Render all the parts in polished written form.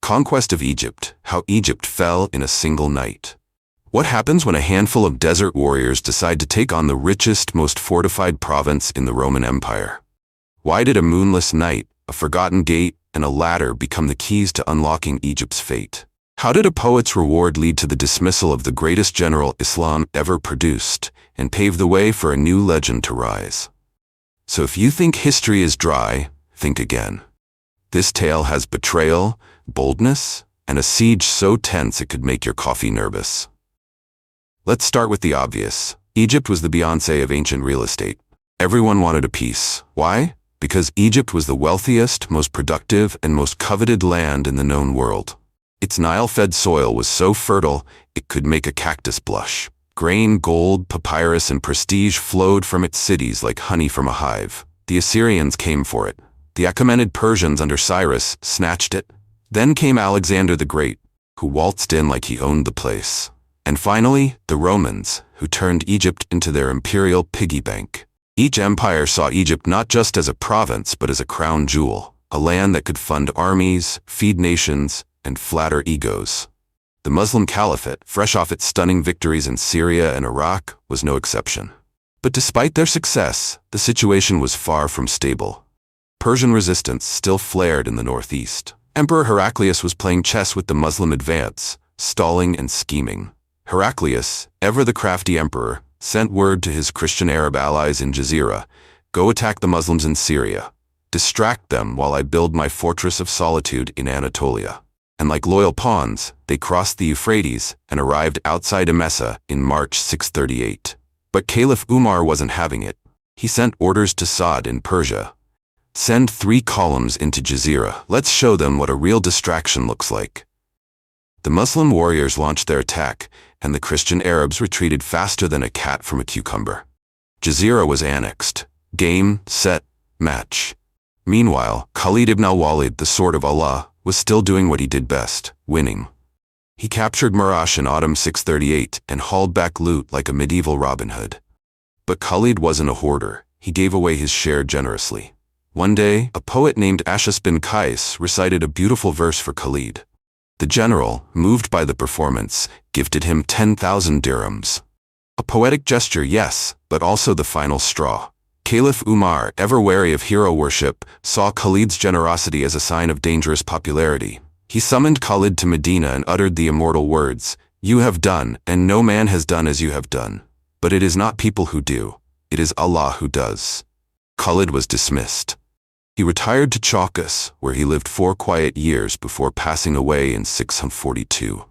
Conquest of Egypt, how Egypt fell in a single night. What happens when a handful of desert warriors decide to take on the richest, most fortified province in the Roman Empire? Why did a moonless night, a forgotten gate, and a ladder become the keys to unlocking Egypt's fate? How did a poet's reward lead to the dismissal of the greatest general Islam ever produced, and pave the way for a new legend to rise? So if you think history is dry, think again. This tale has betrayal, boldness, and a siege so tense it could make your coffee nervous. Let's start with the obvious. Egypt was the Beyoncé of ancient real estate. Everyone wanted a piece. Why? Because Egypt was the wealthiest, most productive, and most coveted land in the known world. Its Nile-fed soil was so fertile, it could make a cactus blush. Grain, gold, papyrus, and prestige flowed from its cities like honey from a hive. The Assyrians came for it. The Achaemenid Persians under Cyrus snatched it. Then came Alexander the Great, who waltzed in like he owned the place. And finally, the Romans, who turned Egypt into their imperial piggy bank. Each empire saw Egypt not just as a province, but as a crown jewel, a land that could fund armies, feed nations, and flatter egos. The Muslim Caliphate, fresh off its stunning victories in Syria and Iraq, was no exception. But despite their success, the situation was far from stable. Persian resistance still flared in the northeast. Emperor Heraclius was playing chess with the Muslim advance, stalling and scheming. Heraclius, ever the crafty emperor, sent word to his Christian Arab allies in Jazeera, "Go attack the Muslims in Syria. Distract them while I build my fortress of solitude in Anatolia." And like loyal pawns, they crossed the Euphrates and arrived outside Emesa in March 638. But Caliph Umar wasn't having it. He sent orders to Saad in Persia. "Send 3 columns into Jazeera. Let's show them what a real distraction looks like." The Muslim warriors launched their attack, and the Christian Arabs retreated faster than a cat from a cucumber. Jazeera was annexed. Game, set, match. Meanwhile, Khalid ibn al-Walid, the Sword of Allah, was still doing what he did best, winning. He captured Marash in autumn 638 and hauled back loot like a medieval Robin Hood. But Khalid wasn't a hoarder. He gave away his share generously. One day, a poet named Ashas bin Qais recited a beautiful verse for Khalid. The general, moved by the performance, gifted him 10,000 dirhams. A poetic gesture, yes, but also the final straw. Caliph Umar, ever wary of hero worship, saw Khalid's generosity as a sign of dangerous popularity. He summoned Khalid to Medina and uttered the immortal words, "You have done, and no man has done as you have done. But it is not people who do, it is Allah who does." Khalid was dismissed. He retired to Chalkis, where he lived 4 quiet years before passing away in 642.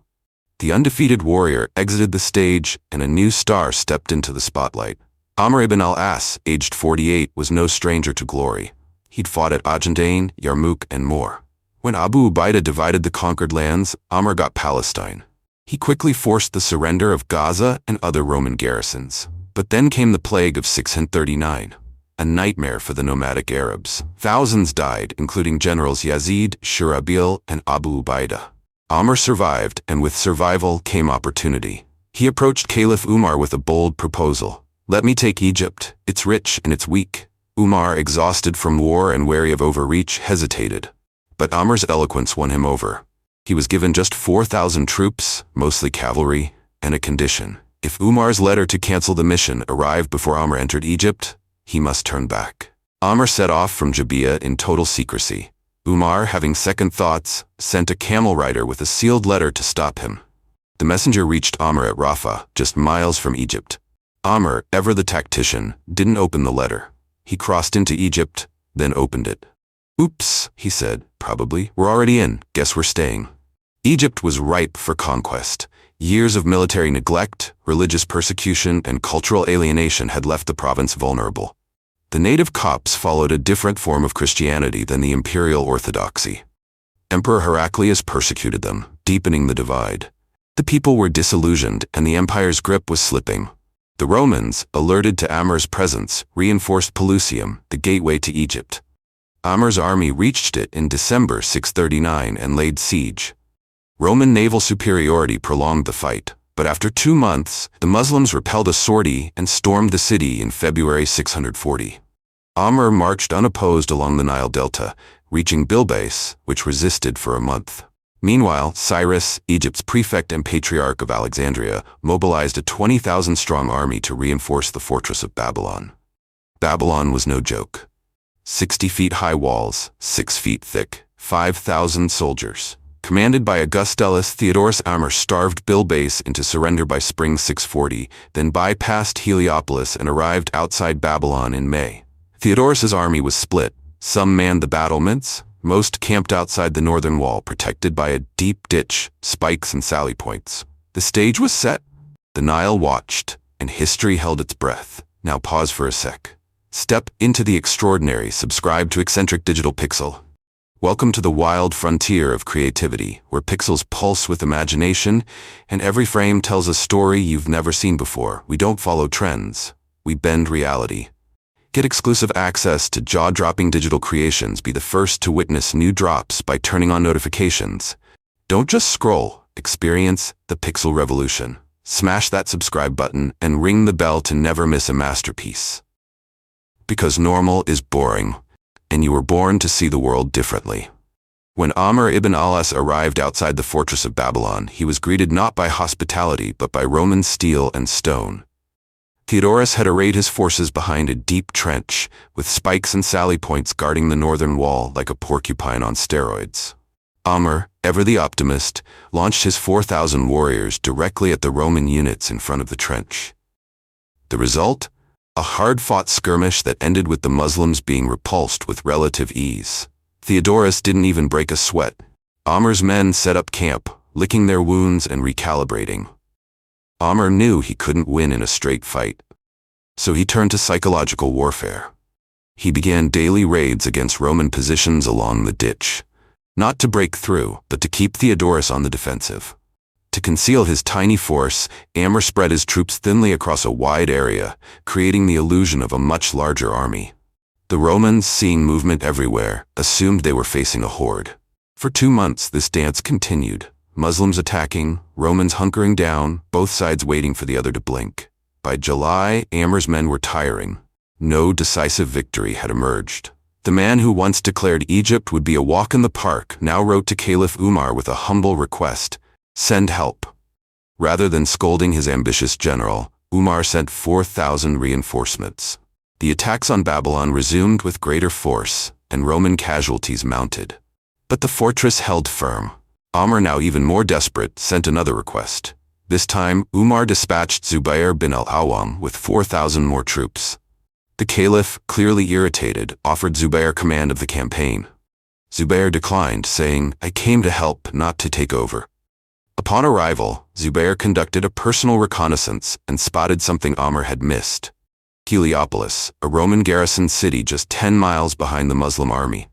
The undefeated warrior exited the stage, and a new star stepped into the spotlight. Amr ibn al-As, aged 48, was no stranger to glory. He'd fought at Ajandain, Yarmouk, and more. When Abu Ubaidah divided the conquered lands, Amr got Palestine. He quickly forced the surrender of Gaza and other Roman garrisons. But then came the plague of 639. A nightmare for the nomadic Arabs. Thousands died, including generals Yazid, Shurabil, and Abu Ubaidah. Amr survived, and with survival came opportunity. He approached Caliph Umar with a bold proposal. "Let me take Egypt. It's rich and it's weak." Umar, exhausted from war and wary of overreach, hesitated. But Amr's eloquence won him over. He was given just 4,000 troops, mostly cavalry, and a condition. If Umar's letter to cancel the mission arrived before Amr entered Egypt, he must turn back. Amr set off from Jabia in total secrecy. Umar, having second thoughts, sent a camel rider with a sealed letter to stop him. The messenger reached Amr at Rafah, just miles from Egypt. Amr, ever the tactician, didn't open the letter. He crossed into Egypt, then opened it. "Oops," he said, "probably. We're already in. Guess we're staying." Egypt was ripe for conquest. Years of military neglect, religious persecution, and cultural alienation had left the province vulnerable. The native Copts followed a different form of Christianity than the imperial orthodoxy. Emperor Heraclius persecuted them, deepening the divide. The people were disillusioned, and the empire's grip was slipping. The Romans, alerted to Amr's presence, reinforced Pelusium, the gateway to Egypt. Amr's army reached it in December 639 and laid siege. Roman naval superiority prolonged the fight, but after 2 months, the Muslims repelled a sortie and stormed the city in February 640. Amr marched unopposed along the Nile Delta, reaching Bilbais, which resisted for a month. Meanwhile, Cyrus, Egypt's prefect and patriarch of Alexandria, mobilized a 20,000-strong army to reinforce the fortress of Babylon. Babylon was no joke. 60-feet-high walls, 6 feet thick, 5,000 soldiers. Commanded by Augustulus Theodorus, Amr starved Bilbais into surrender by spring 640, then bypassed Heliopolis and arrived outside Babylon in May. Theodorus's army was split. Some manned the battlements, most camped outside the northern wall, protected by a deep ditch, spikes and sally points. The stage was set. The Nile watched, and history held its breath. Now pause for a sec. Step into the extraordinary. Subscribe to Eccentric Digital Pixel. Welcome to the wild frontier of creativity, where pixels pulse with imagination, and every frame tells a story you've never seen before. We don't follow trends. We bend reality. Get exclusive access to jaw-dropping digital creations. Be the first to witness new drops by turning on notifications. Don't just scroll. Experience the pixel revolution. Smash that subscribe button and ring the bell to never miss a masterpiece. Because normal is boring, and you were born to see the world differently. When Amr ibn al-As arrived outside the fortress of Babylon, he was greeted not by hospitality but by Roman steel and stone. Theodorus had arrayed his forces behind a deep trench, with spikes and sally points guarding the northern wall like a porcupine on steroids. Amr, ever the optimist, launched his 4,000 warriors directly at the Roman units in front of the trench. The result? A hard-fought skirmish that ended with the Muslims being repulsed with relative ease. Theodorus didn't even break a sweat. Amr's men set up camp, licking their wounds and recalibrating. Amr knew he couldn't win in a straight fight, so he turned to psychological warfare. He began daily raids against Roman positions along the ditch, not to break through, but to keep Theodorus on the defensive. To conceal his tiny force, Amr spread his troops thinly across a wide area, creating the illusion of a much larger army. The Romans, seeing movement everywhere, assumed they were facing a horde. For 2 months, this dance continued. Muslims attacking, Romans hunkering down, both sides waiting for the other to blink. By July, Amr's men were tiring. No decisive victory had emerged. The man who once declared Egypt would be a walk in the park now wrote to Caliph Umar with a humble request: send help. Rather than scolding his ambitious general, Umar sent 4,000 reinforcements. The attacks on Babylon resumed with greater force, and Roman casualties mounted. But the fortress held firm. Amr, now even more desperate, sent another request. This time, Umar dispatched Zubair bin al-Awwam with 4,000 more troops. The caliph, clearly irritated, offered Zubair command of the campaign. Zubair declined, saying, "I came to help, not to take over." Upon arrival, Zubair conducted a personal reconnaissance and spotted something Amr had missed: Heliopolis, a Roman garrison city just 10 miles behind the Muslim army.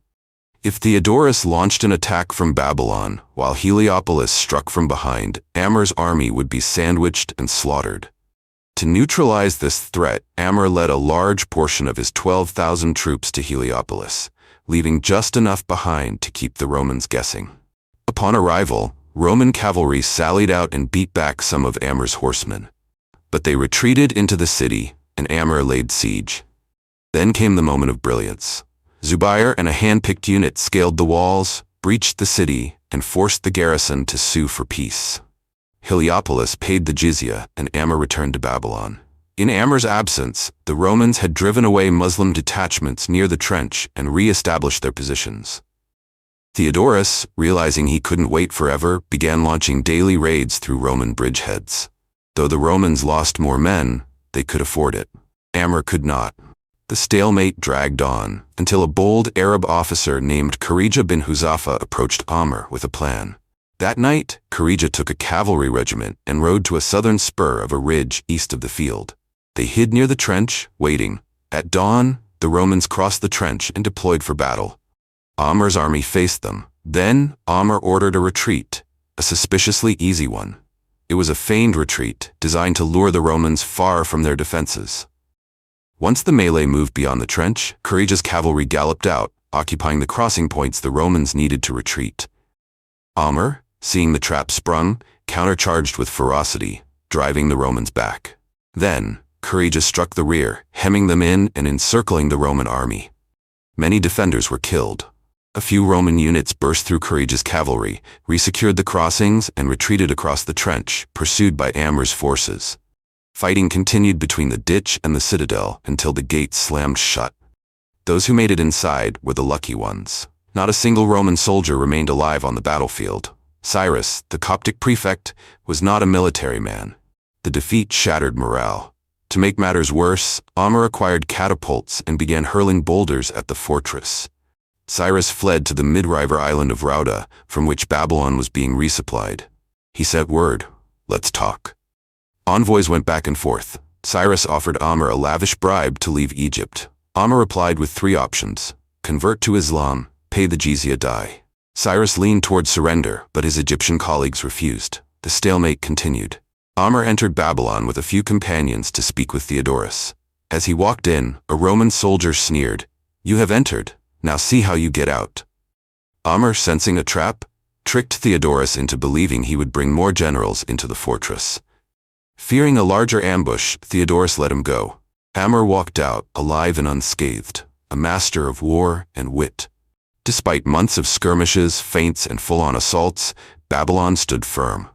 If Theodorus launched an attack from Babylon, while Heliopolis struck from behind, Amr's army would be sandwiched and slaughtered. To neutralize this threat, Amr led a large portion of his 12,000 troops to Heliopolis, leaving just enough behind to keep the Romans guessing. Upon arrival, Roman cavalry sallied out and beat back some of Amr's horsemen. But they retreated into the city, and Amr laid siege. Then came the moment of brilliance. Zubair and a hand-picked unit scaled the walls, breached the city, and forced the garrison to sue for peace. Heliopolis paid the jizya, and Amr returned to Babylon. In Amr's absence, the Romans had driven away Muslim detachments near the trench and re-established their positions. Theodorus, realizing he couldn't wait forever, began launching daily raids through Roman bridgeheads. Though the Romans lost more men, they could afford it. Amr could not. The stalemate dragged on, until a bold Arab officer named Kharija bin Huzafa approached Amr with a plan. That night, Kharija took a cavalry regiment and rode to a southern spur of a ridge east of the field. They hid near the trench, waiting. At dawn, the Romans crossed the trench and deployed for battle. Amr's army faced them. Then, Amr ordered a retreat, a suspiciously easy one. It was a feigned retreat, designed to lure the Romans far from their defenses. Once the melee moved beyond the trench, Kharija's cavalry galloped out, occupying the crossing points the Romans needed to retreat. Amr, seeing the trap sprung, countercharged with ferocity, driving the Romans back. Then, Kharija struck the rear, hemming them in and encircling the Roman army. Many defenders were killed. A few Roman units burst through courageous cavalry, resecured the crossings, and retreated across the trench, pursued by Amr's forces. Fighting continued between the ditch and the citadel until the gates slammed shut. Those who made it inside were the lucky ones. Not a single Roman soldier remained alive on the battlefield. Cyrus, the Coptic prefect, was not a military man. The defeat shattered morale. To make matters worse, Amr acquired catapults and began hurling boulders at the fortress. Cyrus fled to the mid-river island of Rauda, from which Babylon was being resupplied. He sent word, "Let's talk." Envoys went back and forth. Cyrus offered Amr a lavish bribe to leave Egypt. Amr replied with three options: convert to Islam, pay the jizya, die. Cyrus leaned toward surrender, but his Egyptian colleagues refused. The stalemate continued. Amr entered Babylon with a few companions to speak with Theodorus. As he walked in, a Roman soldier sneered, "You have entered, now see how you get out." Amr, sensing a trap, tricked Theodorus into believing he would bring more generals into the fortress. Fearing a larger ambush, Theodorus let him go. Amr walked out, alive and unscathed, a master of war and wit. Despite months of skirmishes, feints, and full-on assaults, Babylon stood firm.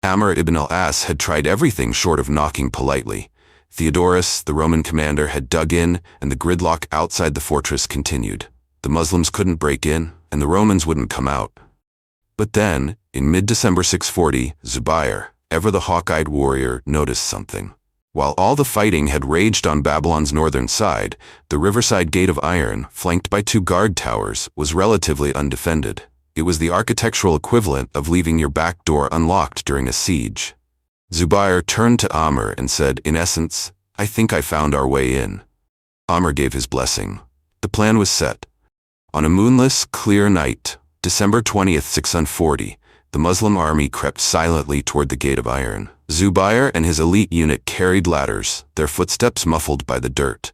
Amr ibn al-As had tried everything short of knocking politely. Theodorus, the Roman commander, had dug in, and the gridlock outside the fortress continued. The Muslims couldn't break in, and the Romans wouldn't come out. But then, in mid-December 640, Zubair, ever the hawk-eyed warrior, noticed something. While all the fighting had raged on Babylon's northern side, the riverside gate of iron, flanked by two guard towers, was relatively undefended. It was the architectural equivalent of leaving your back door unlocked during a siege. Zubair turned to Amr and said, in essence, "I think I found our way in." Amr gave his blessing. The plan was set. On a moonless, clear night, December 20th, 640, the Muslim army crept silently toward the Gate of Iron. Zubair and his elite unit carried ladders, their footsteps muffled by the dirt.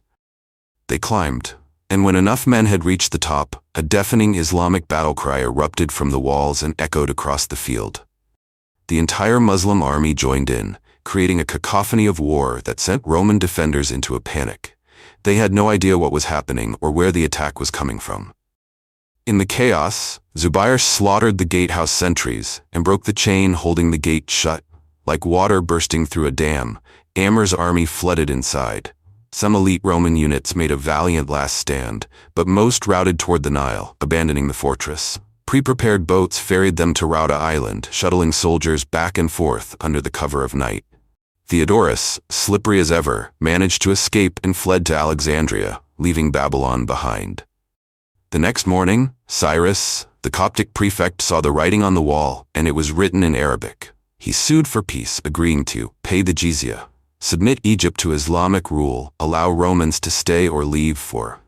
They climbed, and when enough men had reached the top, a deafening Islamic battle cry erupted from the walls and echoed across the field. The entire Muslim army joined in, creating a cacophony of war that sent Roman defenders into a panic. They had no idea what was happening or where the attack was coming from. In the chaos, Zubair slaughtered the gatehouse sentries and broke the chain holding the gate shut. Like water bursting through a dam, Amr's army flooded inside. Some elite Roman units made a valiant last stand, but most routed toward the Nile, abandoning the fortress. Pre-prepared boats ferried them to Rauda Island, shuttling soldiers back and forth under the cover of night. Theodorus, slippery as ever, managed to escape and fled to Alexandria, leaving Babylon behind. The next morning, Cyrus, the Coptic prefect, saw the writing on the wall, and it was written in Arabic. He sued for peace, agreeing to pay the jizya, submit Egypt to Islamic rule, allow Romans to stay or leave for.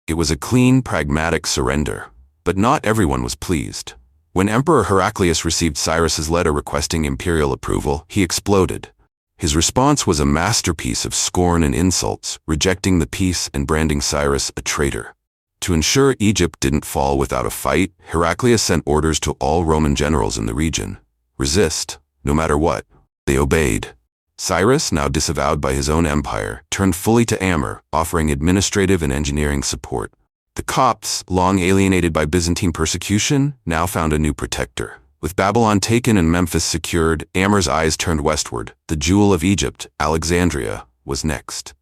It was a clean, pragmatic surrender. But not everyone was pleased. When Emperor Heraclius received Cyrus's letter requesting imperial approval, he exploded. His response was a masterpiece of scorn and insults, rejecting the peace and branding Cyrus a traitor. To ensure Egypt didn't fall without a fight, Heraclius sent orders to all Roman generals in the region. Resist, no matter what. They obeyed. Cyrus, now disavowed by his own empire, turned fully to Amr, offering administrative and engineering support. The Copts, long alienated by Byzantine persecution, now found a new protector. With Babylon taken and Memphis secured, Amr's eyes turned westward. The jewel of Egypt, Alexandria, was next.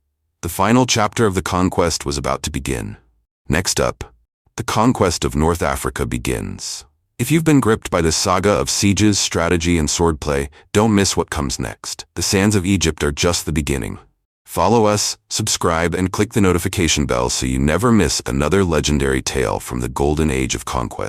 The final chapter of the conquest was about to begin. Next up, the conquest of North Africa begins. If you've been gripped by this saga of sieges, strategy, and swordplay, don't miss what comes next. The sands of Egypt are just the beginning. Follow us, subscribe, and click the notification bell so you never miss another legendary tale from the golden age of conquest.